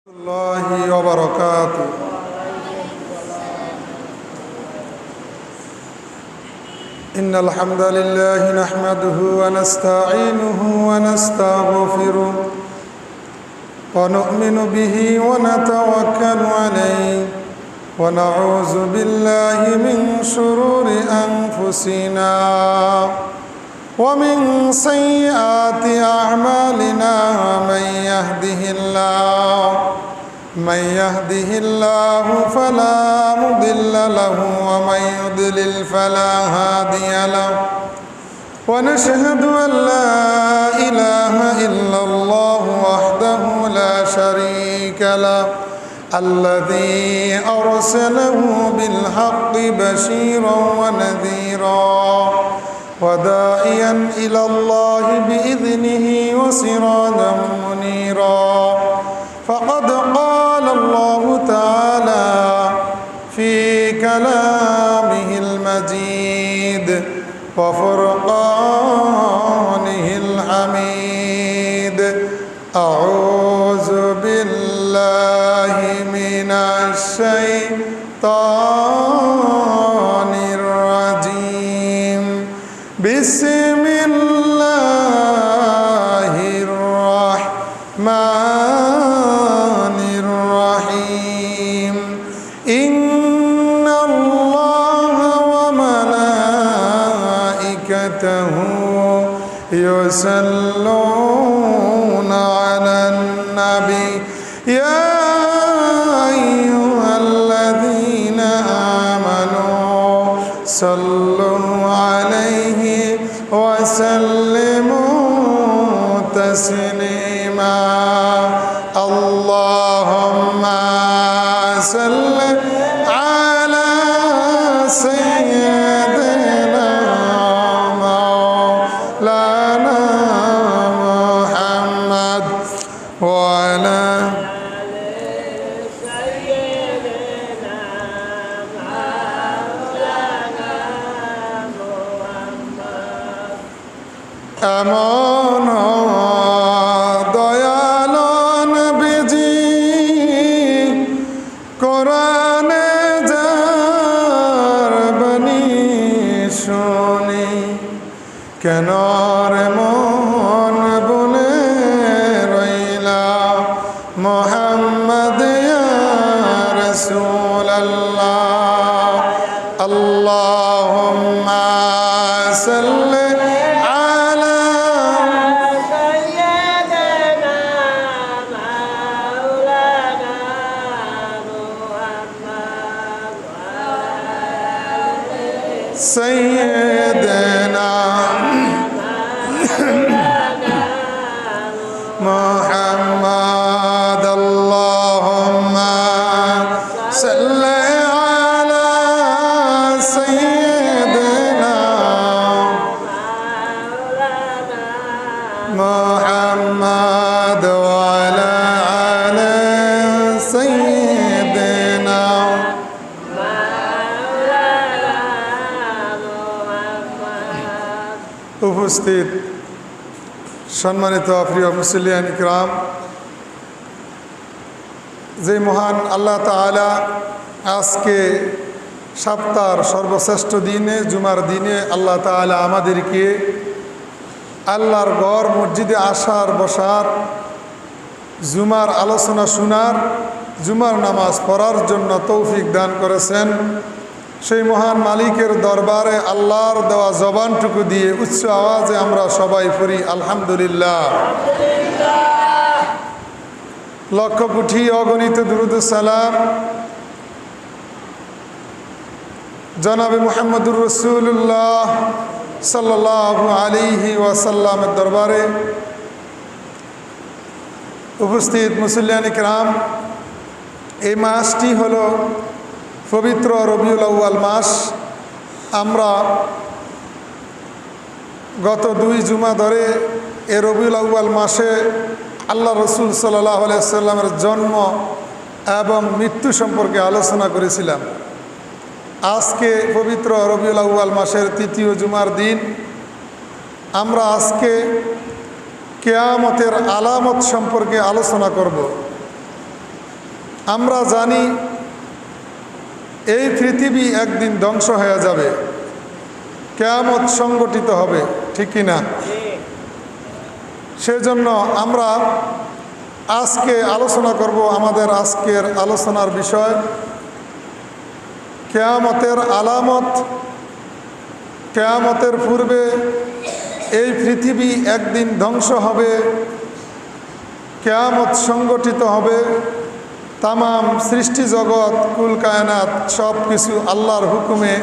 الله وبركاته. إن الحمد لله نحمده ونستعينه ونستغفره ونؤمن به ونتوكل عليه ونعوذ بالله من شرور أنفسنا ومن سيئات أعمالنا من يهده الله فلا مضل له ومن يضلل فلا هادي له ونشهد أن لا إله إلا الله وحده لا شريك له الذي أرسله بالحق بشيرا ونذيرا وداعيا إلى الله بإذنه وسراجا منيرا فقد قال الله تعالى في كلامه المجيد وفرقانه الحميد أعوذ بالله من الشيطان الرجيم بسم الله الرحمن الرحيم إن الله وملائكته يصلون على النبي يا أيها الذين آمنوا صلوا عليه وسلموا تسليما اللهم صل على سيدنا مولانا محمد وعلى এমন দয়ালো নবীজি কোরআনে যার বাণী শুনি কেন রে মন বলে রইলা মুহাম্মদ ইয়া রাসূলুল্লাহ আল্লাহুম্মা সাল্লি سيدنا محمد اللهم صل على سيدنا محمد وعلى آل سيدنا উপস্থিত সম্মানিত প্রিয় মুসলিয়ান ইকরাম, যে মহান আল্লাহ তাআলা আজকে সপ্তাহের সর্বশ্রেষ্ঠ দিনে জুমার দিনে আল্লাহ তাআলা আমাদেরকে আল্লাহর ঘর মসজিদে আসার বসার, জুমার আলোচনা শোনার, জুমার নামাজ পড়ার জন্য তৌফিক দান করেছেন। সেই মহান মালিকের দরবারে আল্লাহর দেওয়া জবানটুকু দিয়ে উচ্চ আওয়াজে আমরা সবাই পড়ি আলহামদুলিল্লাহ। লক্ষ কোটি অগণিত দুরূদ সালাম জনাবে মুহাম্মদুর রাসূলুল্লাহ সাল্লাল্লাহু আলাইহি ওয়াসাল্লামের দরবারে। উপস্থিত মুসল্লিয়ান কিরাম, এই মাসটি হলো পবিত্র রবিউল আউয়াল মাস। আমরা গত 2 জুমা ধরে এই রবিউল আউয়াল মাসে আল্লাহ রসুল সাল্লাল্লাহু আলাইহি ওয়াসাল্লামের জন্ম এবং মৃত্যু সম্পর্কে আলোচনা করেছিলাম। আজকে পবিত্র রবিউল আউয়াল মাসের 3য় জুমার দিন। আমরা আজকে কিয়ামতের আলামত সম্পর্কে আলোচনা করব। আমরা জানি এই পৃথিবী একদিন ধ্বংস হয়ে যাবে, কিয়ামত সংগঠিত হবে, ঠিক কি না? সেজন্য আমরা আজকে আলোচনা করব, আমাদের আজকের আলোচনার বিষয় কিয়ামতের আলামত। কিয়ামতের পূর্বে এই পৃথিবী একদিন ধ্বংস হবে, কিয়ামত সংগঠিত হবে, তামাম সৃষ্টি জগৎ কুল কায়নাত সব কিছু আল্লাহর হুকুমে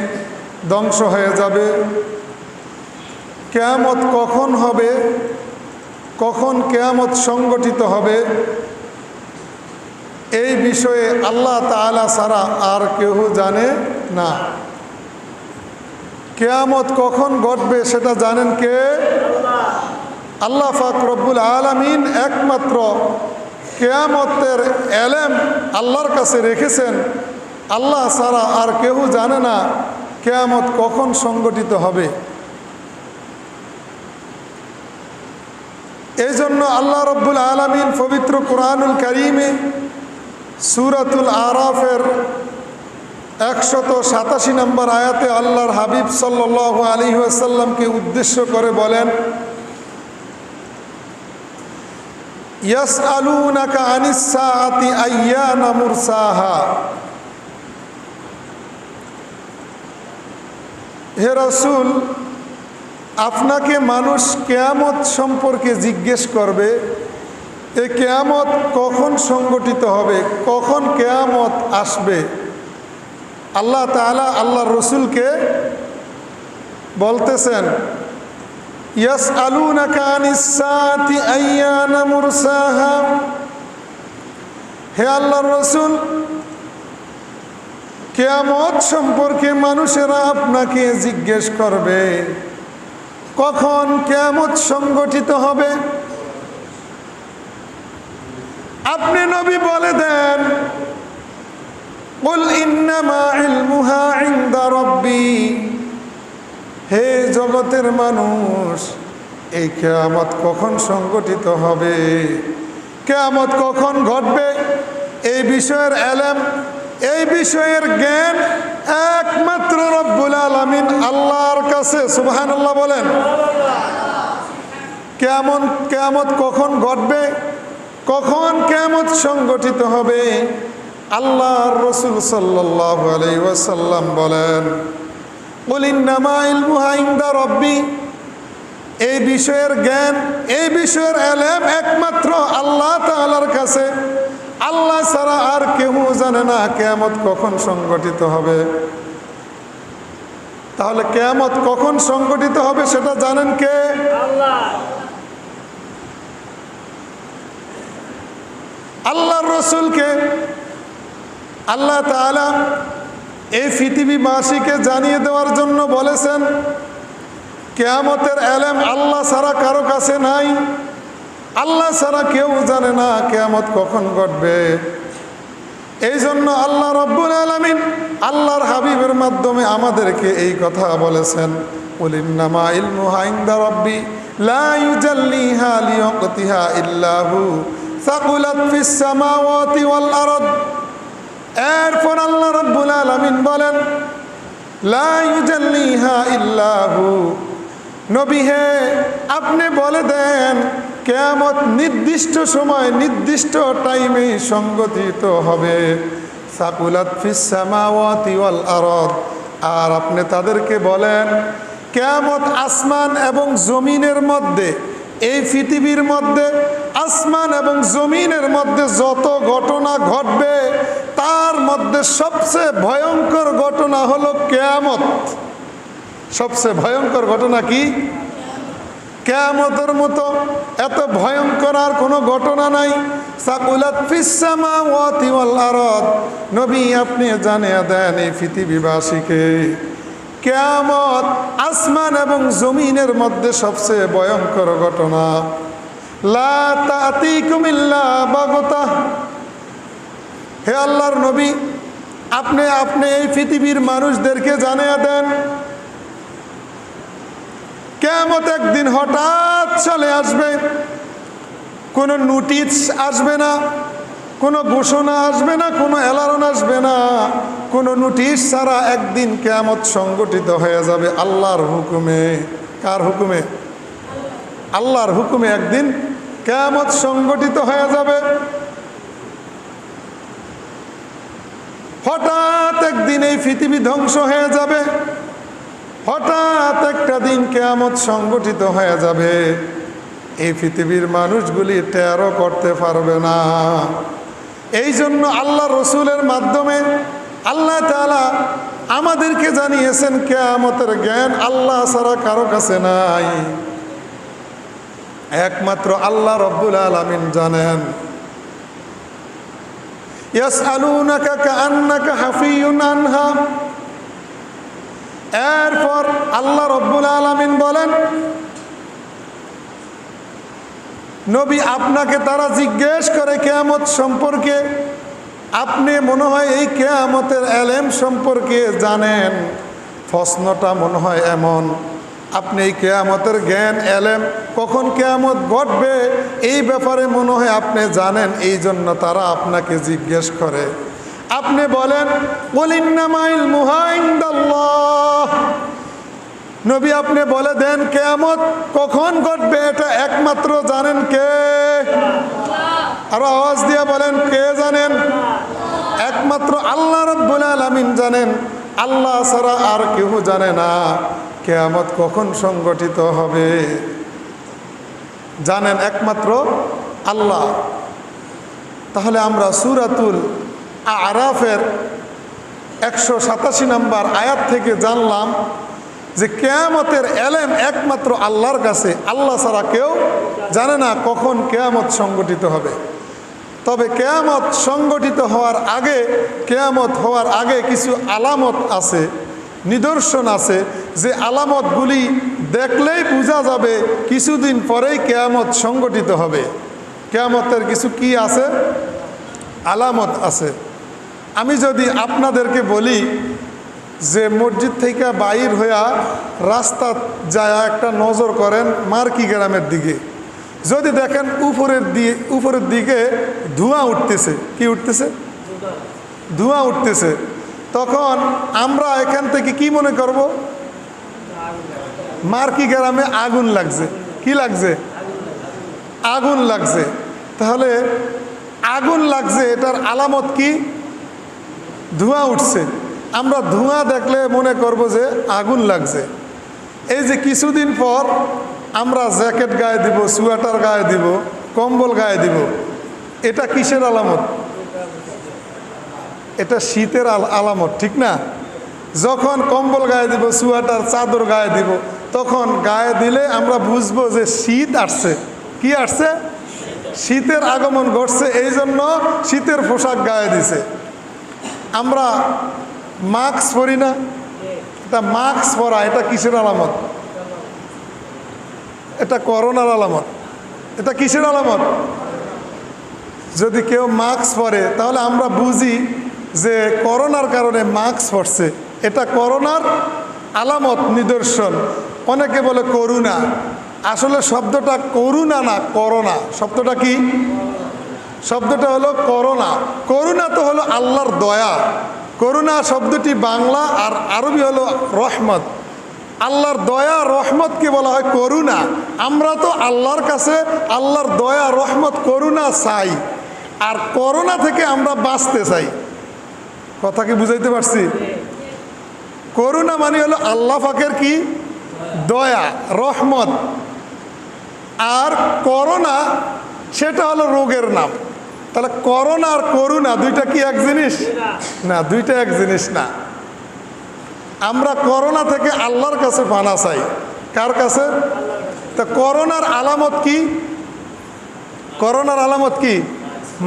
ধ্বংস হয়ে যাবে। কিয়ামত কখন হবে, কখন কিয়ামত সংগঠিত হবে, এই বিষয়ে আল্লাহ তাআলা ছাড়া আর কেউ জানে না। কিয়ামত কখন ঘটবে সেটা জানেন কে? আল্লাহ পাক রব্বুল আলামিন একমাত্র কিয়ামতের এলেম আল্লাহর কাছে রেখেছেন। আল্লাহ ছাড়া আর কেউ জানে না কিয়ামত কখন সংগঠিত হবে। এই জন্য আল্লাহ রব্বুল আলামিন পবিত্র কুরআনুল কারীমে সূরাতুল আরাফের 187 নম্বর আয়াতে আল্লাহর হাবিব সাল্লাল্লাহু আলাইহি ওয়াসাল্লামকে উদ্দেশ্য করে বলেন, ইয়াসআলুনাকা আনিস সাআতি আইয়ানা মুরসাহা। হে রাসূল, আপনাকে মানুষ কিয়ামত সম্পর্কে জিজ্ঞেস করবে, এই কিয়ামত কখন সংগঠিত হবে, কখন কিয়ামত আসবে। আল্লাহ তাআলা আল্লাহর রাসূলকে বলতেছেন, ইয়াসআলুনাকা আনিস সাআতি আইয়ানা মুরসাহা। হে আল্লাহর রাসূল, কিয়ামত সম্পর্কে মানুষেরা আপনাকে জিজ্ঞেস করবে, কখন কিয়ামত সংগঠিত হবে। আপনি নবী বলে দেন, কুল ইন্নামা ইলমুহা ইনদা রাব্বি। হে জগতের মানুষ, এই কিয়ামত কখন সংগঠিত হবে, কিয়ামত কখন ঘটবে, এই বিষয়ের এলেম, এই বিষয়ের জ্ঞান একমাত্র রব্বুল আলামিন আল্লাহর কাছে। সুবহানাল্লাহ বলেন। কিয়ামত কখন ঘটবে, কখন কিয়ামত সংগঠিত হবে, আল্লাহর রাসূল সাল্লাল্লাহু আলাইহি ওয়াসাল্লাম বলেন, কুল ইন্নামা ইলমুহা ইনদা রাব্বি। এই বিষয়ের জ্ঞান, এই বিষয়ের এলেম একমাত্র আল্লাহ তাআলার কাছে। আল্লাহ ছাড়া আর কেউ জানে না কিয়ামত কখন সংগঠিত হবে। তাহলে কিয়ামত কখন সংগঠিত হবে সেটা জানেন কে? আল্লাহ। আল্লাহর রাসূলকে আল্লাহ তাআলা এই পৃথিবীবাসীকে জানিয়ে দেওয়ার জন্য বলেছেন, কিয়ামতের এলেম আল্লাহ ছাড়া কারো কাছে নাই। আল্লাহ ছাড়া কেউ জানে না কিয়ামত কখন ঘটবে। এই জন্য আল্লাহ রব্বুল আলামিন আল্লাহর হাবিবের মাধ্যমে আমাদেরকে এই কথা বলেছেন, কুল ইন্নামা ইলমুহা ইনদা রাব্বি লা ইউজাল্লিহা লিওয়াক্তিহা ইল্লা হু সাকুলাত ফিস সামাওয়াতি ওয়াল আরদ। এরপর আল্লাহ রব্বুল আলামিন বলেন, লা ইউজাল্লিহা ইল্লা হু। নবী হে, আপনি বলে দেন কিয়ামত নির্দিষ্ট সময় নির্দিষ্ট টাইমে সংগঠিত হবে। সাকুলাত ফিস সামাওয়াতি ওয়াল আরদ। আর আপনি তাদেরকে বলেন, কিয়ামত আসমান এবং জমিনের মধ্যে, এই পৃথিবীর মধ্যে আসমান এবং জমিনের মধ্যে যত ঘটনা ঘটবে তার মধ্যে সবচেয়ে ভয়ঙ্কর ঘটনা হলো কিয়ামত। সবচেয়ে ভয়ঙ্কর ঘটনা কি? কিয়ামতের মতো এত ভয়ঙ্কর আর কোনো ঘটনা নাই। সাকুলাত ফিস সামাওয়াতি ওয়াল আরদ। নবী আপনি জানিয়ে দেন এই পৃথিবীবাসীকে, কিয়ামত আসমান এবং জমিনের মধ্যে সবচেয়ে ভয়ঙ্কর ঘটনা। লা তাতিকুম ইল্লা বাগতাহ। হে আল্লাহর নবী, আপনি এই পৃথিবীর মানুষদেরকে জানিয়ে দেন, কিয়ামত একদিন হঠাৎ চলে আসবে, কোনো নোটিশ আসবে না, কোনো ঘোষণা আসবে না, কোনো অ্যালার্ম আসবে না, কোনো নোটিশ ছাড়া একদিন কিয়ামত সংগঠিত হয়ে যাবে আল্লাহর হুকুমে। কার হুকুমে? আল্লাহর হুকুমে একদিন কিয়ামত সংগঠিত হয়ে যাবে। হঠাৎ একদিন এই পৃথিবী ধ্বংস হয়ে যাবে, হঠাৎ একটা দিন কিয়ামত সংগঠিত হয়ে যাবে। এই পৃথিবীর মানুষগুলি টেরও করতে পারবে না। এই জন্য আল্লাহ রসুলের মাধ্যমে আল্লাহ তাআলা আমাদেরকে জানিয়েছেন কিয়ামতের জ্ঞান আল্লাহ ছাড়া কারো কাছে নাই, একমাত্র আল্লাহ রব্বুল আলামিন জানেন। ইয়াসআলুনাকা কাআন্নাকা হাফিয়ুন আনহা। এরপর আল্লাহ রব্বুল আলামিন বলেন, নবী আপনাকে তারা জিজ্ঞেস করে কিয়ামত সম্পর্কে, আপনি মনে হয় এই কিয়ামতের এলেম সম্পর্কে জানেন। প্রশ্নটা মনে হয় এমন, আপনি এই কিয়ামতের জ্ঞান এলেম কখন কিয়ামত ঘটবে এই ব্যাপারে মনে হয় আপনি জানেন, এই জন্য তারা আপনাকে জিজ্ঞেস করে। আপনি বলেন কুল ইন্নামা ইলমুহা ইনদাল্লাহ। নবী আপনি বলে দেন কিয়ামত কখন ঘটবে এটা একমাত্র জানেন কে? আর আওয়াজ দিয়ে বলেন কে জানেন? একমাত্র আল্লাহ রাব্বুল আলামিন জানেন, আল্লাহ ছাড়া আর কেউ জানে না কিয়ামত কখন সংগঠিত হবে। জানেন একমাত্র আল্লাহ। তাহলে আমরা সূরাতুল আরাফের 187 নম্বর আয়াত থেকে জানলাম যে কিয়ামতের এলেম একমাত্র আল্লাহর কাছে, আল্লাহ ছাড়া কেউ জানে না কখন কিয়ামত সংগঠিত হবে। তবে কিয়ামত সংগঠিত হওয়ার আগে, কিয়ামত হওয়ার আগে কিছু আলামত আছে, নিদর্শন আছে, যে আলামতগুলি দেখলেই বোঝা যাবে কিছুদিন পরেই কিয়ামত সংগঠিত হবে। কিয়ামতের কিছু কি আছে? আলামত আছে। আমি যদি আপনাদেরকে বলি যে মসজিদ থেকে বাইর হইয়া রাস্তা যায় একটা নজর করেন মার্কি গ্রামের দিকে, যদি দেখেন উপরের দিকে ধোঁয়া উঠতেছে, কি উঠতেছে? ধোঁয়া উঠতেছে, তখন আমরা এখান থেকে কি মনে করব? মার্কি গ্রামে আগুন লাগছে। কি লাগছে? আগুন লাগছে। তাহলে আগুন লাগছে, এটার আলামত কি? ধোঁয়া উঠছে। আমরা ধোঁয়া দেখলে মনে করব যে আগুন লাগছে। এই যে কিছুদিন পর আমরা জ্যাকেট গায়ে দিব, সোয়েটার গায়ে দিব, কম্বল গায়ে দিব, এটা কিসের আলামত? এটা শীতের আলামত, ঠিক না? যখন কম্বল গায়ে দিব, সোয়েটার চাদর গায়ে দিব, তখন গায়ে দিলে আমরা বুঝবো যে শীত আসছে। কি আসছে? শীতের আগমন ঘটছে, এই জন্য শীতের পোশাক গায়ে দিছে। আমরা মাস্ক পরি না, এটা মাস্ক পরা, এটা কিসের আলামত? এটা করোনার আলামত। এটা কিসের আলামত? যদি কেউ মাস্ক পরে তাহলে আমরা বুঝি যে করোনার কারণে মাস্ক পরছে, এটা করোনার আলামত, নিদর্শন। অনেকে বলে করুণা, আসলে শব্দটা করুণা না, করোনা। শব্দটা কি? শব্দটা হলো করোনা। করুণা তো হলো আল্লাহর দয়া। করুণা শব্দটি বাংলা, আর আরবি হলো রহমত। আল্লাহর দয়া রহমতকে বলা হয় করুণা। আমরা তো আল্লাহর কাছে আল্লাহর দয়া রহমত করুণা চাই, আর করোনা থেকে আমরা বাঁচতে চাই। কথা কি বুঝাইতে পারছি? করুণা মানে হলো আল্লাহ পাকের কি? দয়া, রহমত। আর করোনা সেটা হলো রোগের নাম। তাহলে করোনা আর করুণা দুইটা কি এক জিনিস? না, দুইটা এক জিনিস না। আমরা করোনা থেকে আল্লাহর কাছে পানা চাই। কার কাছে? তা করোনার আলামত কি? করোনার আলামত কি?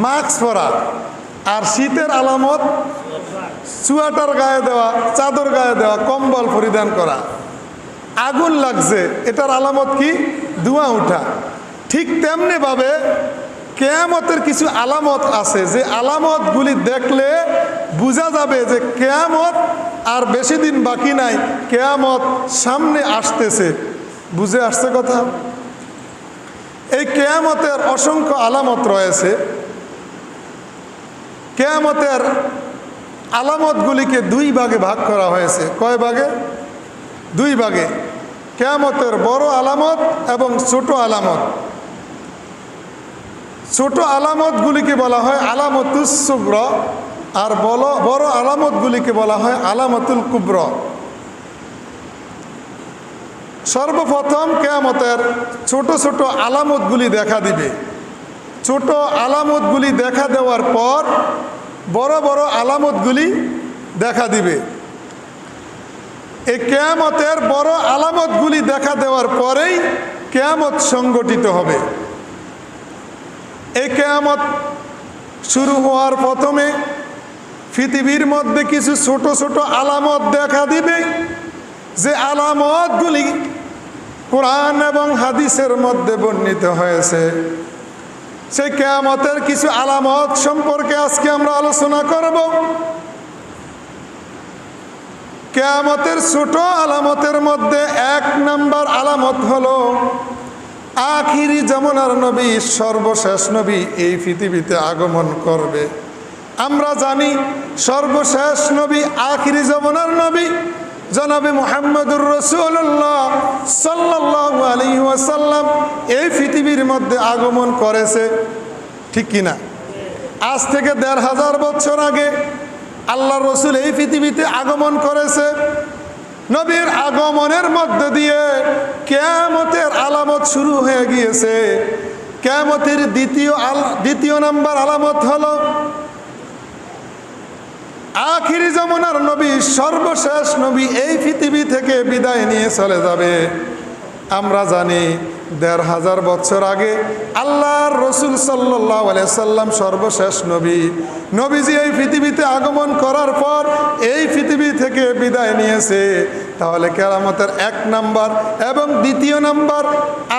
মাস্ক পরা। আর শীতের আলামত সোয়েটার গায়ে দেওয়া, চাদর গায়ে দেওয়া, কম্বল পরিধান করা। আগুন লাগছে, এটার আলামত কি? ধোঁয়া উঠা। ঠিক তেমনিভাবে কিয়ামতের কিছু আলামত আছে, যে আলামতগুলি দেখলে বোঝা যাবে যে কিয়ামত আর বেশি দিন বাকি নাই, কিয়ামত সামনে আসতেছে। বুঝে আসছে কথা? এই কিয়ামতের অসংখ্য আলামত রয়েছে। কিয়ামতের আলামতগুলিকে দুই ভাগে ভাগ করা হয়েছে। কয় ভাগে? দুই ভাগে। কিয়ামতের বড় আলামত এবং ছোট আলামত। ছোট আলামতগুলিকে বলা হয় আলামতুস সুগরা, আর বড় আলামতগুলিকে বলা হয় আলামতুল কুবরা। সর্বপ্রথম কিয়ামতের ছোট ছোট আলামতগুলি দেখা দিবে। ছোট আলামতগুলি দেখা দেওয়ার পর বড় বড় আলামতগুলি দেখা দিবে। এই কিয়ামতের বড় আলামতগুলি দেখা দেওয়ার পরেই কিয়ামত সংগঠিত হবে। এই কিয়ামত শুরু হওয়ার প্রথমে পৃথিবীর মধ্যে কিছু ছোট ছোট আলামত দেখা দিবে, যে আলামতগুলি কোরআন এবং হাদিসের মধ্যে বর্ণিত হয়েছে। সেই কিয়ামতের কিছু আলামত সম্পর্কে আজকে আমরা আলোচনা করব। কিয়ামতের ছোট আলামতের মধ্যে 1 নম্বর আলামত হলো আখিরি জামানার নবী, সর্বশেষ নবী এই পৃথিবীতে আগমন করবে। আমরা জানি সর্বশেষ নবী আখিরি জামানার নবী জনাবে মুহাম্মদুর রাসূলুল্লাহ সাল্লাল্লাহু আলাইহি ওয়াসাল্লাম এই পৃথিবীর মধ্যে আগমন করেছে, ঠিক কিনা? আজ থেকে ১৫০০ বছর আগে আল্লাহর রসুল এই পৃথিবীতে আগমন করেছে। নবীর আগমনের মধ্য দিয়ে কিয়ামতের আলামত শুরু হয়ে গিয়েছে। কিয়ামতের দ্বিতীয় নাম্বার আলামত হলো আখিরি জামানার নবী, সর্বশেষ নবী এই পৃথিবী থেকে বিদায় নিয়ে চলে যাবে। আমরা জানি ১৫০০ বছর আগে আল্লাহর রসুল সাল্লাল্লাহু আলাইহি সাল্লাম সর্বশেষ নবী। নবীজি এই পৃথিবীতে আগমন করার পর এই পৃথিবী থেকে বিদায় নিয়েছে। তাহলে কিয়ামতের 1 নাম্বার এবং দ্বিতীয় নাম্বার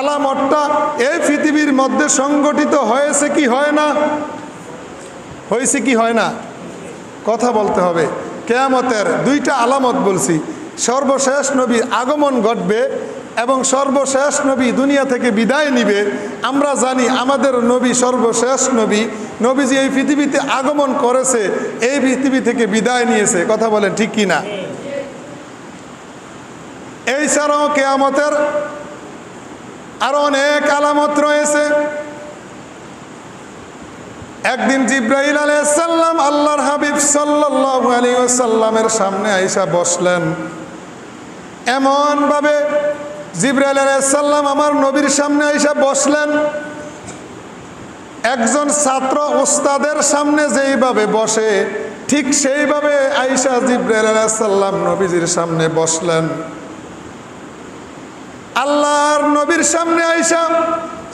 আলামতটা এই পৃথিবীর মধ্যে সংগঠিত হয়েছে কি হয় না? হয়েছে কি হয় না? কথা বলতে হবে। কিয়ামতের 2টা আলামত বলছি, সর্বশেষ নবীর আগমন ঘটবে এবং সর্বশেষ নবী দুনিয়া থেকে বিদায় নিবে। আমরা জানি আমাদের নবী সর্বশেষ নবী, নবীজি এই পৃথিবীতে আগমন করেছে, এই পৃথিবী থেকে বিদায় নিয়েছে। কথা বলেন ঠিক কি না? এই ছাড়াও কিয়ামতের আরো অনেক আলামত রয়েছে। একদিন জিব্রাইল আলাইহিস সালাম আল্লাহর হাবিব সাল্লাল্লাহু আলাইহি ওয়াসাল্লামের সামনে আইসা বসলেন। এমন ভাবে জিব্রাইল আলাইহিস সালাম আমার নবীর সামনে আইসা বসলেন, একজন ছাত্র ওস্তাদের সামনে যেইভাবে বসে ঠিক সেইভাবে আইসা জিব্রাইল আলাইহিস সালাম নবীজির সামনে বসলেন। আল্লাহর নবীর সামনে আইসা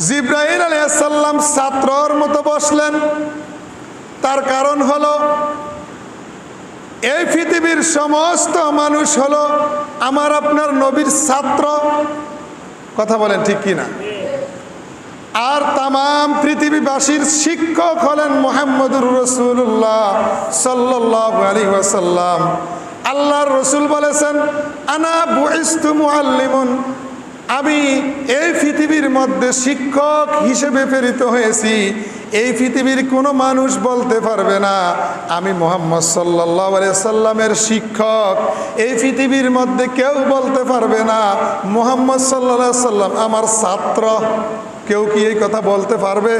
জিব্রাইল আলাইহিস সালাম ছাত্রর মতো বসলেন। তার কারণ হলো এই পৃথিবীর সমস্ত মানুষ হলো আমার আপনার নবীর ছাত্র। কথা বলেন ঠিক কি না? আর তামাম পৃথিবীবাসীর শিক্ষক হলেন মুহাম্মদুর রাসূলুল্লাহ সাল্লাল্লাহু আলাইহি ওয়াসাল্লাম। আল্লাহর রসুল বলেছেন, আনা বুইস্তু মুআল্লিমুন, আমি এই পৃথিবীর মধ্যে শিক্ষক হিসেবে প্রেরিত হয়েছি। এই পৃথিবীর কোনো মানুষ বলতে পারবে না আমি মুহাম্মদ সাল্লাল্লাহু আলাইহি সাল্লামের শিক্ষক। এই পৃথিবীর মধ্যে কেউ বলতে পারবে না মুহাম্মদ সাল্লাল্লাহু আলাইহি সাল্লাম আমার ছাত্র। কেউ কি এই কথা বলতে পারবে?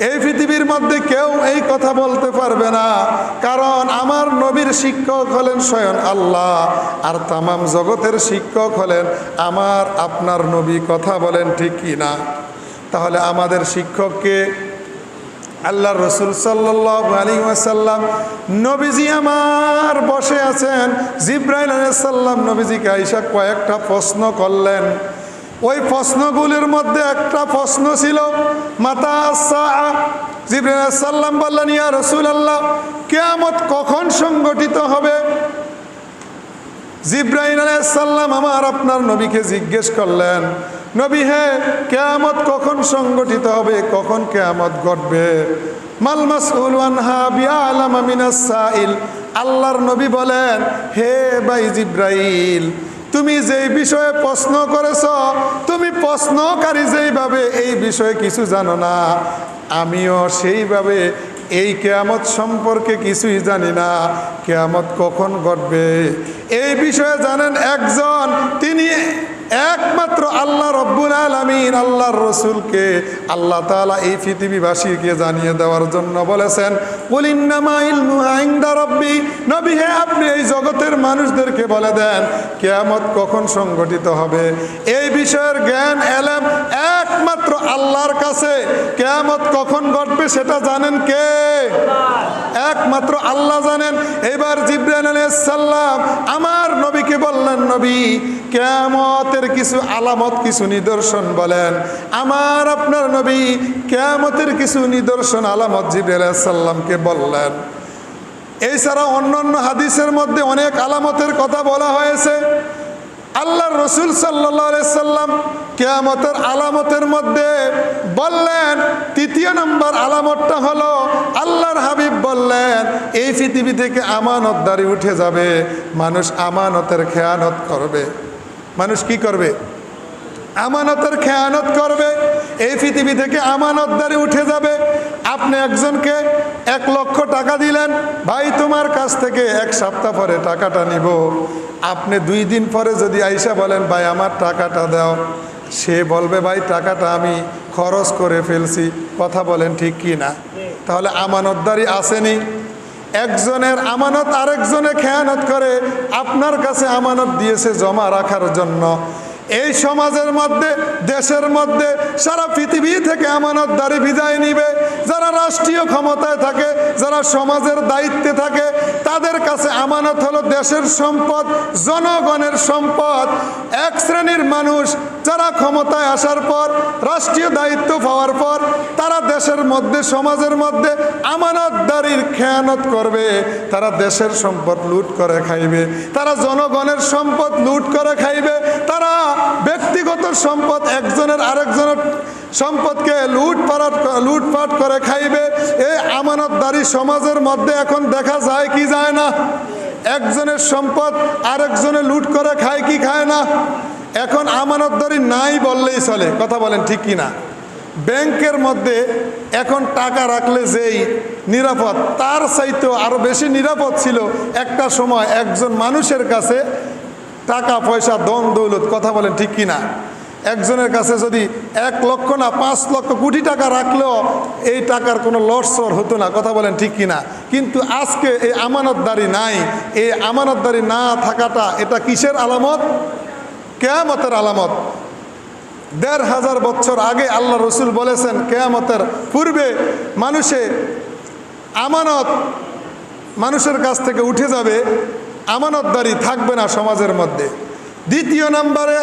এই পৃথিবীর মধ্যে কেউ এই কথা বলতে পারবে না, কারণ আমার নবীর শিক্ষক হলেন স্বয়ং আল্লাহ, আর তামাম জগতের শিক্ষক হলেন আমার আপনার নবী। কথা বলেন ঠিক কি না? তাহলে আমাদের শিক্ষককে আল্লাহর রসুল সাল্লাল্লাহু আলাইহি ওয়াসাল্লাম। নবীজি আমার বসে আছেন, জিব্রাইল আলাইহিস সালাম নবীজিকে আইসা কয়েকটা প্রশ্ন করলেন। ওই প্রশ্নগুলির মধ্যে একটা প্রশ্ন ছিল মাতা আস-সাআ। জিবরাইল আলাইহিস সালাম বললেন, ইয়া রাসূলুল্লাহ, কিয়ামত কখন সংগঠিত হবে? জিবরাইল আলাইহিস সালাম আমার আপনার নবীকে জিজ্ঞেস করলেন, নবী হে, কিয়ামত কখন সংগঠিত হবে, কখন কিয়ামত ঘটবে? মাল মাসউলু আনহা বিআলামা মিনাস সাইল। আল্লাহর নবী বলেন, হে ভাই জিবরাইল, তুমি যেই বিষয়ে প্রশ্ন করেছ, তুমি প্রশ্নকারী যেইভাবে এই বিষয়ে কিছু জানো না, আমিও সেইভাবে এই কিয়ামত সম্পর্কে কিছুই জানি না, কিয়ামত কখন ঘটবে এই বিষয়ে জানেন একজন, তিনি একমাত্র আল্লাহ রব্বুল আলামিন, আল্লাহর রসুলকে আল্লাহ তাআলা এই পৃথিবীবাসীকে জানিয়ে দেওয়ার জন্য বলেছেন, কুল ইন্নামা ইলমুহা ইনদা রাব্বি। নবী হে, আপনি এই জগতের মানুষদেরকে বলে দেন কিয়ামত কখন সংঘটিত হবে। এই বিষয়ের জ্ঞান এলেম একমাত্র আল্লাহর কাছে। কিয়ামত কখন ঘটবে সেটা জানেন কে? একমাত্র আল্লাহ জানেন। এবার জিবরাইল আলাইহিস সালাম আমার নবীকে বললেন, নবী কিয়ামতের কিছু আলামত, কিছু নিদর্শন বলেন। আমার আপনার নবী কিয়ামতের কিছু নিদর্শন আলামত জিবরাইল আলাইহিস সালামকে বললেন। এছাড়া অন্যান্য হাদিসের মধ্যে অনেক আলামতের কথা বলা হয়েছে। আল্লাহর রসুল সাল্লাল্লাহু আলাইহি সাল্লাম কিয়ামতের আলামতের মধ্যে বললেন, তৃতীয় নম্বর আলামতটা হলো, আল্লাহর হাবিব বললেন এই পৃথিবী থেকে আমানতদারি উঠে যাবে। মানুষ আমানতের খেয়ানত করবে। মানুষ কি করবে? আমানতের খেয়ানত করবে। এই পৃথিবী থেকে আমানতদারি উঠে যাবে। আপনি একজনকে 1 লক্ষ টাকা দিলেন, ভাই তোমার কাছ থেকে 1 সপ্তাহ পরে টাকাটা নিব। আপনি 2 দিন পরে যদি আইসা বলেন ভাই আমার টাকাটা দাও, সে বলবে ভাই টাকাটা আমি খরচ করে ফেলছি। কথা বলেন ঠিক কি না? তাহলে আমানতদারি আসেনি। একজনের আমানত আরেকজনে খেয়ানত করে। আপনার কাছে আমানত দিয়েছে জমা রাখার জন্য। এই সমাজের মধ্যে, দেশের মধ্যে, সারা পৃথিবী থেকে আমানতদারি বিদায় নিবে। যারা রাষ্ট্রীয় ক্ষমতায় থাকে, যারা সমাজের দায়িত্বে থাকে, তাদের কাছে আমানত হলো দেশের সম্পদ, জনগণের সম্পদ। এক শ্রেণীর মানুষ যারা ক্ষমতায় আসার পর, রাষ্ট্রীয় দায়িত্ব পাওয়ার পর, তারা দেশের মধ্যে, সমাজের মধ্যে আমানতদারির খেয়ানত করবে। তারা দেশের সম্পদ লুট করে খাইবে, তারা জনগণের সম্পদ লুট করে খাইবে, তারা ব্যক্তিগত সম্পদ একজনের আরেকজনের সম্পদকে লুটপাট করে খাইবে। এই আমানতদারি সমাজের মধ্যে এখন দেখা যায় কি যায় না? একজনের সম্পদ আরেকজনে লুট করে খায় কি খায় না? এখন আমানতদারি নাই বললেই চলে। কথা বলেন ঠিক কি না? ব্যাংকের মধ্যে এখন টাকা রাখলে যেই নিরাপদ, তার চাইতেও আরো বেশি নিরাপদ ছিল একটা সময় একজন মানুষের কাছে টাকা পয়সা, ধন দৌলত। কথা বলেন ঠিক কি না? একজনের কাছে যদি 1 লক্ষ না 5 লক্ষ কোটি টাকা রাখলেও এই টাকার কোনো লটসর হতো না। কথা বলেন ঠিক কি না? কিন্তু আজকে এই আমানতদারি নাই। এই আমানতদারি না থাকাটা এটা কিসের আলামত? কিয়ামতের আলামত। 1500 বছর আগে আল্লাহ রসুল বলেছেন কিয়ামতের পূর্বে আমানত মানুষের কাছ থেকে উঠে যাবে, আমানতদারি থাকবে না সমাজের মধ্যে। দ্বিতীয় নম্বরে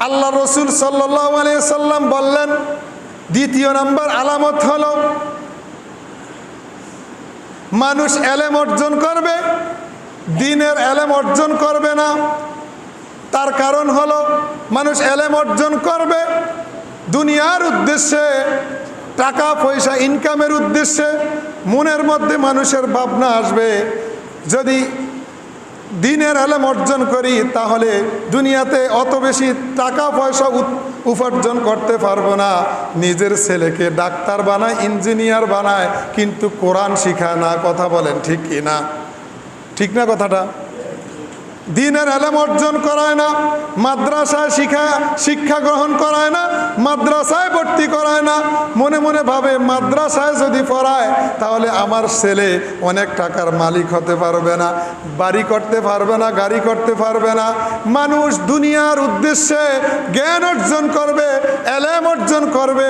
আল্লাহ রসুল সাল্লাল্লাহু আলাইহি সাল্লাম বললেন, দ্বিতীয় নম্বর আলামত হলো মানুষ এলেম অর্জন করবে, দ্বীনের এলেম অর্জন করবে না। তার কারণ হলো মানুষ এলেম অর্জন করবে দুনিয়ার উদ্দেশ্যে, টাকা পয়সা ইনকামের উদ্দেশ্যে। মনের মধ্যে মানুষের ভাবনা আসবে, যদি দ্বীনের এলেম অর্জন করি তাহলে দুনিয়াতে অত বেশি টাকা পয়সা উপার্জন করতে পারবো না। নিজের ছেলেকে ডাক্তার বানায়, ইঞ্জিনিয়ার বানায়, কিন্তু কোরআন শিখায় না। কথা বলেন ঠিক কি না? ঠিক না কথাটা? দ্বীনের এলেম অর্জন করায় না, মাদ্রাসায় শিক্ষা গ্রহণ করায় না, মাদ্রাসায় ভর্তি করায় না। মনে মনে ভাবে মাদ্রাসায় যদি পড়ায় তাহলে আমার ছেলে অনেক টাকার মালিক হতে পারবে না, বাড়ি করতে পারবে না, গাড়ি করতে পারবে না। মানুষ দুনিয়ার উদ্দেশ্যে জ্ঞান অর্জন করবে, এলেম অর্জন করবে।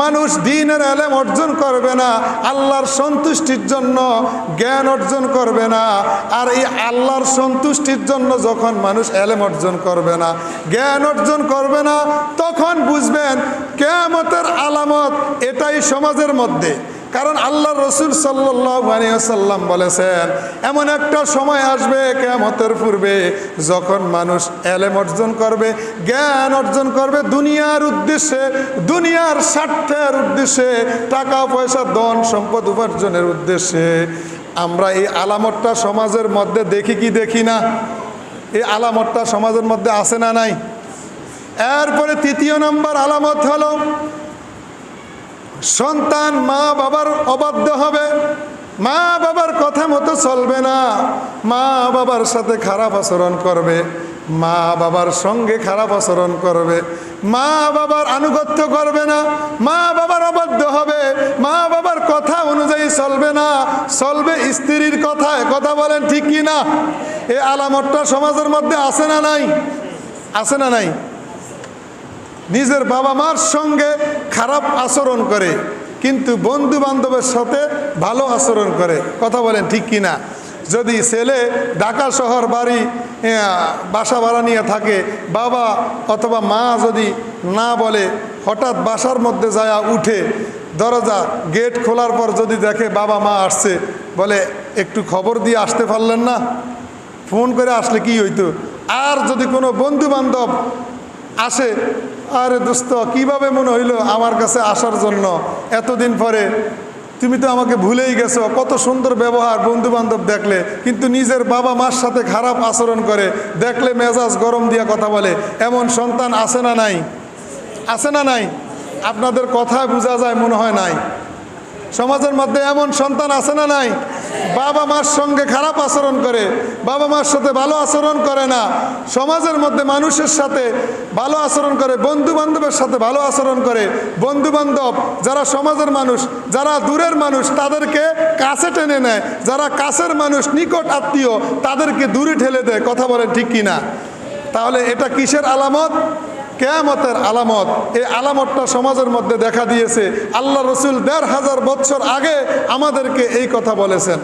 মানুষ দ্বীনের এলেম অর্জন করবে না, আল্লাহর সন্তুষ্টির জন্য জ্ঞান অর্জন করবে না। আর এই আল্লাহর সন্তুষ্টির জন্য যখন মানুষ এলেম অর্জন করবে না, জ্ঞান অর্জন করবে না, তখন বুঝবেন কিয়ামতের আলামত এটাই সমাজের মধ্যে। কারণ আল্লাহ রসুল সাল্লাল্লাহু আলাইহি ওয়াসাল্লাম বলেছেন, এমন একটা সময় আসবে কিয়ামতের পূর্বে যখন মানুষ এলেম অর্জন করবে, জ্ঞান অর্জন করবে দুনিয়ার উদ্দেশ্যে, দুনিয়ার স্বার্থের উদ্দেশ্যে, টাকা পয়সা ধন সম্পদ উপার্জনের উদ্দেশ্যে। আমরা এই আলামতটা সমাজের মধ্যে দেখি কি দেখি না? এই আলামতটা সমাজের মধ্যে আছে না নাই? এরপরে তৃতীয় নম্বর আলামত হলো সন্তান মা বাবার অবাধ্য হবে, মা বাবার কথা মতো চলবে না, মা বাবার সাথে খারাপ আচরণ করবে, মা বাবার সঙ্গে খারাপ আচরণ করবে, মা বাবার আনুগত্য করবে না, মা বাবার অবাধ্য হবে, মা বাবার কথা অনুযায়ী চলবে না, চলবে স্ত্রীর কথায়। কথা বলেন ঠিক কি না? এই আলামতটা সমাজের মধ্যে আছে না নাই? আছে না নাই? নিজের বাবা মার সঙ্গে খারাপ আচরণ করে কিন্তু বন্ধু বান্ধবের সাথে ভালো আচরণ করে। কথা বলেন ঠিক কি না? যদি ছেলে ঢাকা শহর বাড়ি বাসা ভাড়া নিয়ে থাকে, বাবা অথবা মা যদি না বলে, হঠাৎ বাসার মধ্যে যায় উঠে দরজা গেট খোলার পর যদি দেখে বাবা মা আসছে, বলে একটু খবর দিয়ে আসতে পারলেন না, ফোন করে আসলে কি হইতো? আর যদি কোনো বন্ধু বান্ধব আসে, আরে দোস্ত কিভাবে মনে হইলো আমার কাছে আসার জন্য, এতদিন পরে তুমি তো আমাকে ভুলেই গেছো, কত সুন্দর ব্যবহার বন্ধু বান্ধব দেখলে, কিন্তু নিজের বাবা মার সাথে খারাপ আচরণ করে, দেখলে মেজাজ গরম দিয়া কথা বলে। এমন সন্তান আছে না নাই? আছে না নাই? আপনাদের কথা বোঝা যায় মনে হয় নাই। সমাজের মধ্যে এমন সন্তান আছে না নাই? বাবা মার সঙ্গে খারাপ আচরণ করে, বাবা মার সাথে ভালো আচরণ করে না, সমাজের মধ্যে মানুষের সাথে ভালো আচরণ করে, বন্ধু বান্ধবের সাথে ভালো আচরণ করে। বন্ধু বান্ধব যারা সমাজের মানুষ, যারা দূরের মানুষ তাদেরকে কাছে টেনে নেয়, যারা কাছের মানুষ নিকট আত্মীয় তাদেরকে দূরে ঠেলে দেয়। কথা বলেন ঠিক কি না? তাহলে এটা কিসের আলামত? কিয়ামতের আলামত। এই আলামতটা সমাজের মধ্যে দেখা দিয়েছে। আল্লাহ রসুল ১৫০০ বছর আগে আমাদেরকে এই কথা বলেছেন।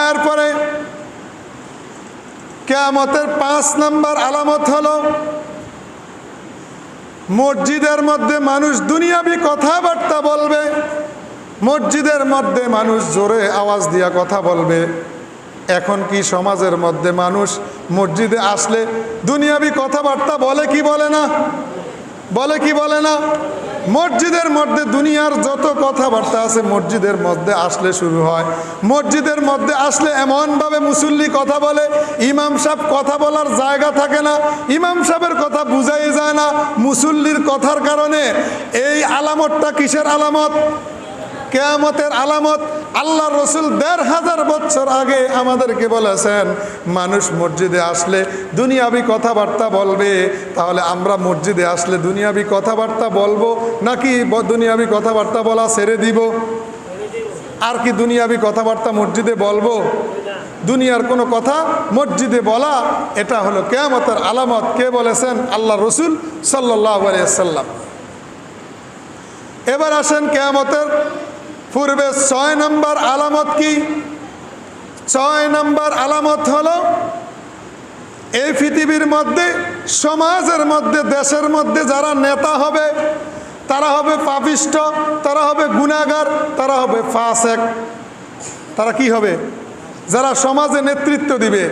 এরপরে কিয়ামতের ৫ নম্বর আলামত হলো মসজিদের মধ্যে মানুষ দুনিয়াবি কথাবার্তা বলবে, মসজিদের মধ্যে মানুষ জোরে আওয়াজ দিয়া কথা বলবে। এখন কি সমাজের মধ্যে মানুষ মসজিদে আসলে দুনিয়াবি কথাবার্তা বলে কি বলে না? বলে কি বলে না? মসজিদের মধ্যে দুনিয়ার যত কথাবার্তা আছে মসজিদের মধ্যে আসলে শুরু হয়। মসজিদের মধ্যে আসলে এমনভাবে মুসল্লি কথা বলে, ইমাম সাহেব কথা বলার জায়গা থাকে না, ইমাম সাহেবের কথা বুঝাই যায় না মুসল্লির কথার কারণে। এই আলামতটা কিসের আলামত? কিয়ামতের আলামত। আল্লাহ রসুল ১৫০০ বছর আগে আমাদেরকে বলেছেন মানুষ মসজিদে আসলে দুনিয়াবি কথাবার্তা বলবে। তাহলে আমরা মসজিদে আসলে দুনিয়াবি কথাবার্তা বলবো নাকি দুনিয়াবি কথাবার্তা বলা ছেড়ে দিব? আর কি দুনিয়াবি কথাবার্তা মসজিদে বলবো? দুনিয়ার কোনো কথা মসজিদে বলা, এটা হলো কিয়ামতের আলামত। কে বলেছেন? আল্লাহ রসুল সাল্লাল্লাহু আলাইহি ওয়াসাল্লাম। এবার আসেন কিয়ামতের পূর্বে ৬ নম্বর আলামত কি? ৬ নম্বর আলামত হলো এই পৃথিবীর মধ্যে, সমাজের মধ্যে, দেশের মধ্যে যারা নেতা হবে তারা হবে পাপিষ্ঠ, তারা হবে গুনাহগার, তারা হবে ফাসেক। তারা কি হবে? যারা সমাজে নেতৃত্ব দিবে,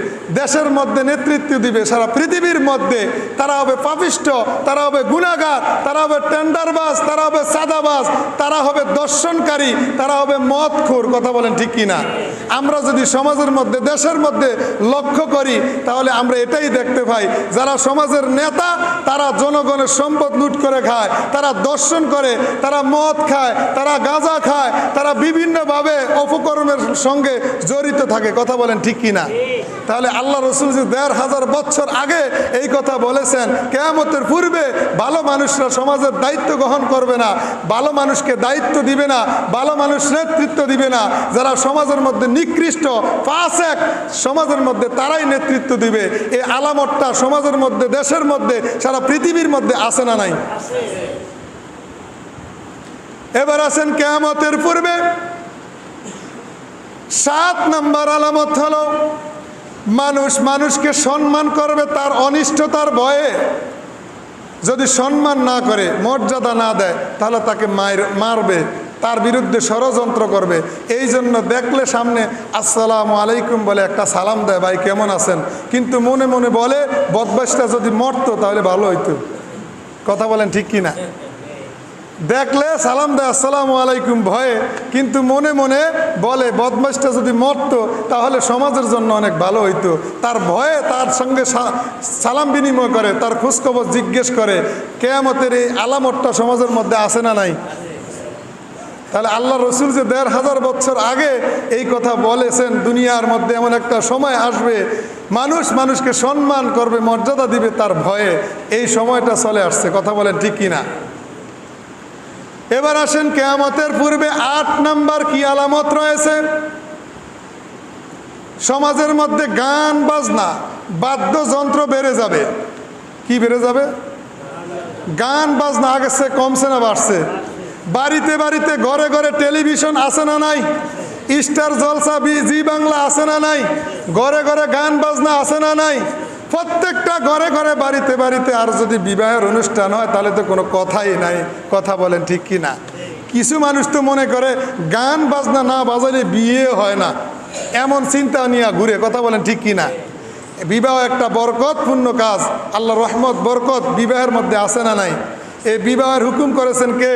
দেশের মধ্যে নেতৃত্ব দিবে, সারা পৃথিবীর মধ্যে, তারা হবে পাপিষ্ঠ, তারা হবে গুনাহগার, তারা হবে টেন্ডারবাজ, তারা হবে সাদাবাজ, তারা হবে দর্শনকারী, তারা হবে মদখোর। কথা বলেন ঠিক কি না? আমরা যদি সমাজের মধ্যে, দেশের মধ্যে লক্ষ্য করি তাহলে আমরা এটাই দেখতে পাই, যারা সমাজের নেতা তারা জনগণের সম্পদ লুট করে খায়, তারা দর্শন করে, তারা মদ খায়, তারা গাঁজা খায়, তারা বিভিন্নভাবে অপকর্মের সঙ্গে জড়িত থাকে। কথা বলেন ঠিক কি না? তাহলে আল্লাহ রসুল যে ১৫০০ বছর আগে এই কথা বলেছেন, কিয়ামতের পূর্বে ভালো মানুষরা সমাজের দায়িত্ব গ্রহণ করবে না, ভালো মানুষকে দায়িত্ব দিবে না, ভালো মানুষ নেতৃত্ব দিবে না। যারা সমাজের মধ্যে নিকৃষ্ট ফাসেক, সমাজের মধ্যে তারাই নেতৃত্ব দিবে। এই আলামতটা সমাজের মধ্যে, দেশের মধ্যে, সারা পৃথিবীর মধ্যে আছে না নাই? এবার আছেন কিয়ামতের পূর্বে ৭ নম্বর আলামত হলো মানুষ মানুষকে সম্মান করবে তার অনিষ্টতার ভয়ে। যদি সম্মান না করে, মর্যাদা না দেয়, তাহলে তাকে মারবে, তার বিরুদ্ধে ষড়যন্ত্র করবে। এই জন্য দেখলে সামনে আসসালামু আলাইকুম বলে একটা সালাম দেয়, ভাই কেমন আছেন, কিন্তু মনে মনে বলে বদমাশটা যদি মরতো তাহলে ভালো হইতো। কথা বলেন ঠিক কি না? দেখলে সালাম দেয় আসসালামু আলাইকুম ভয়ে, কিন্তু মনে মনে বলে বদমাশটা যদি মরতো তাহলে সমাজের জন্য অনেক ভালো হইতো। তার ভয়ে তার সঙ্গে সালাম বিনিময় করে, তার খোঁজখবর জিজ্ঞেস করে। কিয়ামতের এই আলামতটা সমাজের মধ্যে আছে না নাই? তাহলে আল্লাহ রসুল যে ১৫০০ বছর আগে এই কথা বলেছেন, দুনিয়ার মধ্যে এমন একটা সময় আসবে মানুষ মানুষকে সম্মান করবে, মর্যাদা দিবে তার ভয়ে। এই সময়টা চলে আসছে, কথা বলেন ঠিক কিনা? এবার আসেন কিয়ামতের পূর্বে ৮ নাম্বার কি আলামত রয়েছে। সমাজের মধ্যে গান বাজনা বাদ্যযন্ত্র বেড়ে যাবে। কি বেড়ে যাবে? গান বাজনা আগেছে কমছে না বাড়ছে? বাড়িতে বাড়িতে ঘরে ঘরে টেলিভিশন আছে না নাই? স্টার জলসা জি বাংলা আছে না নাই? ঘরে ঘরে গান বাজনা আছে না নাই? প্রত্যেকটা ঘরে ঘরে বাড়িতে বাড়িতে। আর যদি বিবাহের অনুষ্ঠান হয় তাহলে তো কোনো কথাই নাই, কথা বলেন ঠিক কি না? কিছু মানুষ তো মনে করে গান বাজনা না বাজালে বিয়ে হয় না, এমন চিন্তা নিয়ে ঘুরে, কথা বলেন ঠিক কি না? বিবাহ একটা বরকতপূর্ণ কাজ, আল্লাহ রহমত বরকত বিবাহের মধ্যে আছে না নাই? এই বিবাহের হুকুম করেছেন কে?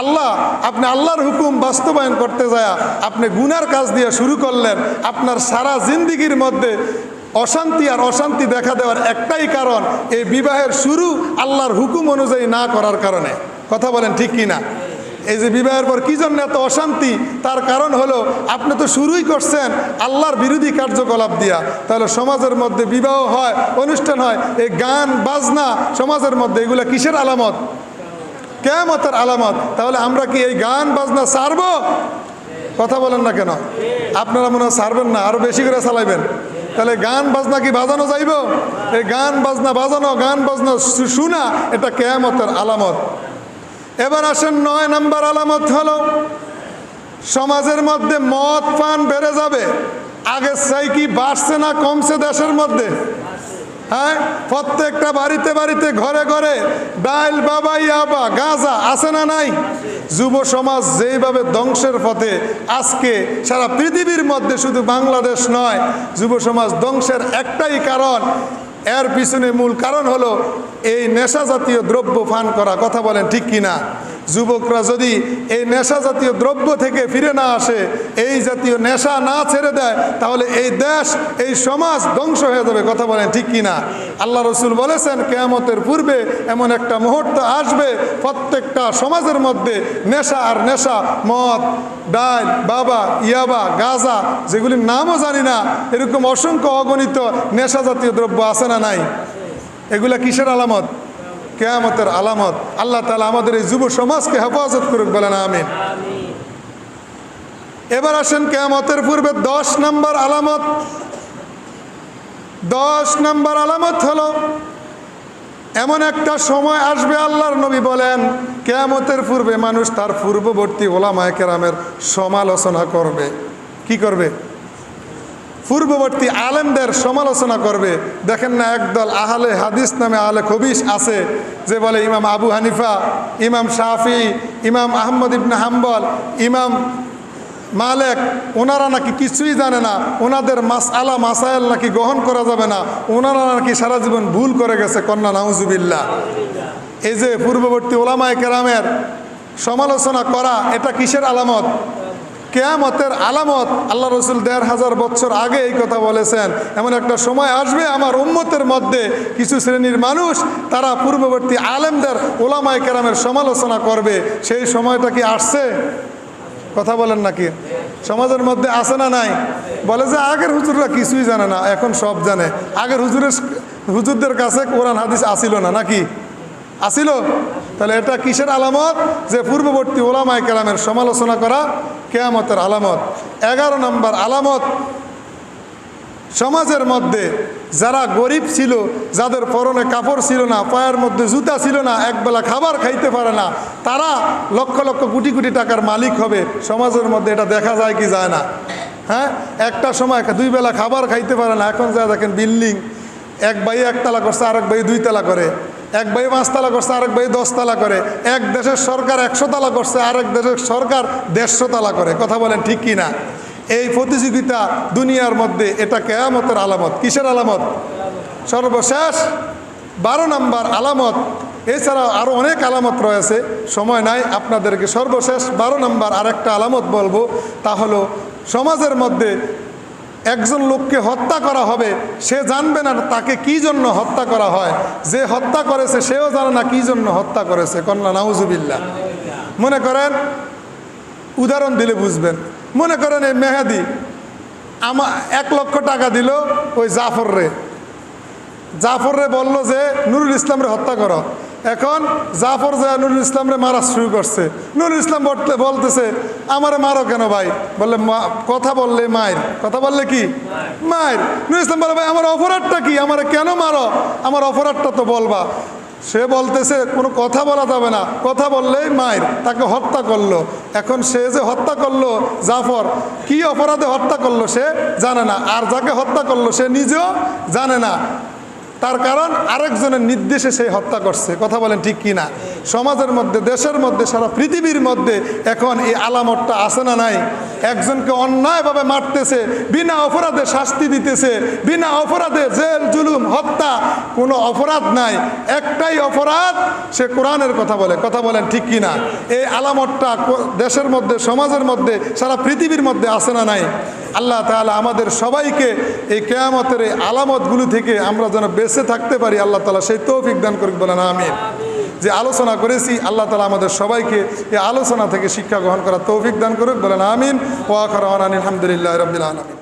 আল্লাহ। আপনি আল্লাহর হুকুম বাস্তবায়ন করতে যায় আপনি গুনার কাজ দিয়ে শুরু করলেন। আপনার সারা জিন্দিগির মধ্যে অশান্তি আর অশান্তি দেখা দেওয়ার একটাই কারণ, এই বিবাহের শুরু আল্লাহর হুকুম অনুযায়ী না করার কারণে, কথা বলেন ঠিক কি না? এই যে বিবাহের পর কি জন্য এত অশান্তি, তার কারণ হলো আপনি তো শুরুই করছেন আল্লাহর বিরোধী কার্যকলাপ দিয়া। তাহলে সমাজের মধ্যে বিবাহ হয়, অনুষ্ঠান হয়, এই গান বাজনা সমাজের মধ্যে, এগুলা কিসের আলামত? কিয়ামতের আলামত। তাহলে আমরা কি এই গান বাজনা ছাড়বো? কথা বলেন না কেন? আপনারা মনে হয় ছাড়বেন না, আরো বেশি করে চালাইবেন। তাহলে গান বাজনা কি বাজানো যাইব? এই গান বাজনা বাজানো, গান বাজনা শোনা, এটা কিয়ামতের আলামত। এবার আসেন ৯ নাম্বার আলামত হলো সমাজের মধ্যে মদ পান বেড়ে যাবে। আগের চাই কি বাড়ছে না কমছে দেশের মধ্যে? হ্যাঁ, প্রত্যেকটা বাড়িতে বাড়িতে ঘরে ঘরে ডাইল বাবা ইয়াবা গাঁজা আছে না নাই? যুব সমাজ যেইভাবে ধ্বংসের পথে, আজকে সারা পৃথিবীর মধ্যে শুধু বাংলাদেশ নয়, যুব সমাজ ধ্বংসের একটাই কারণ, এর পিছনে মূল কারণ হলো এই নেশা জাতীয় দ্রব্য পান করা, কথা বলেন ঠিক কিনা? যুবকরা যদি এই নেশা জাতীয় দ্রব্য থেকে ফিরে না আসে, এই জাতীয় নেশা না ছেড়ে দেয়, তাহলে এই দেশ এই সমাজ ধ্বংস হয়ে যাবে, কথা বলেন ঠিক কিনা? আল্লাহ রসুল বলেছেন কিয়ামতের পূর্বে এমন একটা মুহূর্ত আসবে প্রত্যেকটা সমাজের মধ্যে নেশা আর নেশা, মদ, ডাইল বাবা ইয়াবা গাঁজা, যেগুলির নামও জানি না, এরকম অসংখ্য অগণিত নেশা জাতীয় দ্রব্য আছে না নাই? এগুলা কিসের আলামত? কিয়ামতের আলামত। আল্লাহ তাআলা আমাদের এই যুব সমাজকে হেফাজত করুক, বলেন আমিন। এবার আসেন কিয়ামতের পূর্বে ১০ নম্বর আলামত। ১০ নম্বর আলামত হলো এমন একটা সময় আসবে, আল্লাহর নবী বলেন কিয়ামতের পূর্বে মানুষ তার পূর্ববর্তী ওলামায়ে কেরামের সমালোচনা করবে। কি করবে? পূর্ববর্তী আলেমদের সমালোচনা করবে। দেখেন না, একদল আহলে হাদিস নামে আহলে খবিস আছে যে বলে ইমাম আবু হানিফা, ইমাম শাফি, ইমাম আহমদ ইবনে হাম্বল, ইমাম মালিক, ওনারা নাকি কিছুই জানে না, ওনাদের মাসআলা মাসাইল নাকি গ্রহণ করা যাবে না, ওনারা নাকি সারা জীবন ভুল করে গেছে, কন্যা নাউজুবিল্লাহ। এই যে পূর্ববর্তী ওলামায়ে কেরামের সমালোচনা করা, এটা কিসের আলামত? কিয়ামতের আলামত। আল্লাহ রসুল ১৫০০ বছর আগে এই কথা বলেছেন, এমন একটা সময় আসবে আমার উম্মতের মধ্যে কিছু শ্রেণীর মানুষ তারা পূর্ববর্তী আলেমদের ওলামায়ে কেরামের সমালোচনা করবে। সেই সময়টা কি আসছে? কথা বলেন নাকি? সমাজের মধ্যে আছে না নাই? বলে যে আগের হুজুররা কিছুই জানে না, এখন সব জানে। আগের হুজুরদের কাছে কোরআন হাদিস আসিল না, নাকি আসিল? তাহলে এটা কিসের আলামত? যে পূর্ববর্তী ওলামায়ে কেরামের সমালোচনা করা কিয়ামতের আলামত। ১১ নম্বর আলামত, সমাজের মধ্যে যারা গরিব ছিল, যাদের পরনে কাপড় ছিল না, পায়ের মধ্যে জুতা ছিল না, একবেলা খাবার খাইতে পারে না, তারা লক্ষ লক্ষ কোটি কোটি টাকার মালিক হবে। সমাজের মধ্যে এটা দেখা যায় কি যায় না? হ্যাঁ, একটা সময় ২ বেলা খাবার খাইতে পারে না, এখন যা দেখেন বিল্ডিং, এক ভাই ১ তালা করছে, আরেক ভাই ২ তালা করে, এক ভাই ৫ তালা করছে, আরেক ভাই ১০ তালা করে, এক দেশের সরকার ১০০ তালা করছে, আরেক দেশের সরকার ১৫০ তালা করে, কথা বলেন ঠিক কি না? এই প্রতিযোগিতা দুনিয়ার মধ্যে, এটা কিয়ামতের আলামত। কিসের আলামত? সর্বশেষ ১২ নম্বর আলামত, এছাড়া আরও অনেক আলামত রয়েছে, সময় নাই আপনাদেরকে। সর্বশেষ 12 নম্বর আরেকটা আলামত বলবো, তা হলো সমাজের মধ্যে একজন লোককে হত্যা করা হবে, সে জানবে না তাকে কি জন্য হত্যা করা হয়, যে হত্যা করেছে সেও জানে না কি জন্য হত্যা করেছে। কন্যা নাউজুবিল্লাহ। মনে করেন, উদাহরণ দিলে বুঝবেন, মনে করেন এই মেহেদি 1 লক্ষ টাকা দিল ওই জাফররে বলল যে নুরুল ইসলামরে হত্যা করো। এখন জাফর যে নুরুল ইসলামরে মারা শুরু করছে। নুরুল ইসলাম বলতেছে আমারে মারো কেন ভাই? বললে কথা বললে মায়ের, কথা বললে কি মায়ের। নুরুল ইসলাম বলে ভাই আমার অপরাধটা কি, আমারে কেন মারো, আমার অপরাধটা তো বলবা। সে বলতেছে কোনো কথা বলা যাবে না, কথা বললেই মায়ের, তাকে হত্যা করলো। এখন সে যে হত্যা করলো জাফর, কি অপরাধে হত্যা করলো সে জানে না, আর যাকে হত্যা করলো সে নিজেও জানে না। তার কারণ আরেকজনের নির্দেশে সে হত্যা করছে। কথা বলেন ঠিক কি না? সমাজের মধ্যে, দেশের মধ্যে, সারা পৃথিবীর মধ্যে এখন এই আলামতটা আছে না নাই? একজনকে অন্যায়ভাবে মারতেছে, বিনা অপরাধে শাস্তি দিতেছে, বিনা অপরাধে জেল জুলুম হত্যা, কোনো অপরাধ নাই, একটাই অপরাধ, সে কোরআনের কথা বলে। কথা বলেন ঠিক কি না? এই আলামতটা দেশের মধ্যে, সমাজের মধ্যে, সারা পৃথিবীর মধ্যে আছে না নাই? আল্লাহ তাআলা আমাদের সবাইকে এই কিয়ামতের এই আলামতগুলো থেকে আমরা যেন বেঁচে থাকতে পারি, আল্লাহ তাআলা সেই তৌফিক দান করুক, বলেন আমিন। যে আলোচনা করেছি আল্লাহ তাআলা আমাদের সবাইকে এই আলোচনা থেকে শিক্ষা গ্রহণ করার তৌফিক দান করুক, বলেন আমিন। ওয়া আখিরু দাওয়ানা আলহামদুলিল্লাহি রাব্বিল আলামিন।